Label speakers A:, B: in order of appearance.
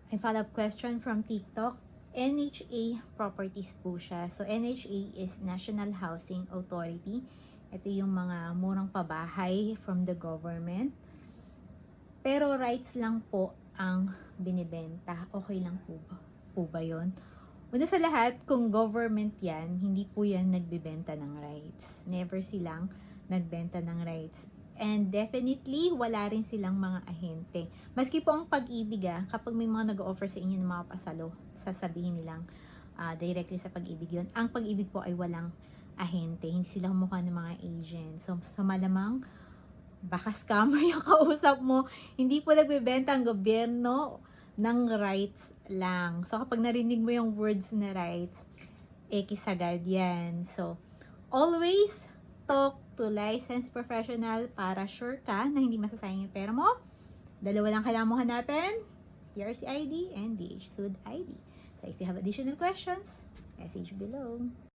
A: May follow-up question from TikTok. NHA properties po siya. So, NHA is National Housing Authority. Ito yung mga murang pabahay from the government. Pero rights lang po ang binibenta. Okay lang po ba yun? Una sa lahat, kung government yan, hindi po yan nagbibenta ng rights. Never silang nagbenta ng rights. And definitely, wala rin silang mga ahente. Maski po ang Pag-ibig, kapag may mga nag-offer sa inyo ng mga pasalo, sasabihin nilang directly sa Pag-ibig yun. Ang Pag-ibig po ay walang ahente. Hindi sila kumukha ng mga agent. So, malamang, baka scammer yung kausap mo. Hindi po nagbebenta ang gobyerno ng rights lang. So, kapag narinig mo yung words na rights, agad yan. So, always talk to licensed professional para sure ka na hindi masasayang yung pera mo. Dalawa lang kailangan mo hanapin, PRC ID and DH Sud ID. So, if you have additional questions, message below.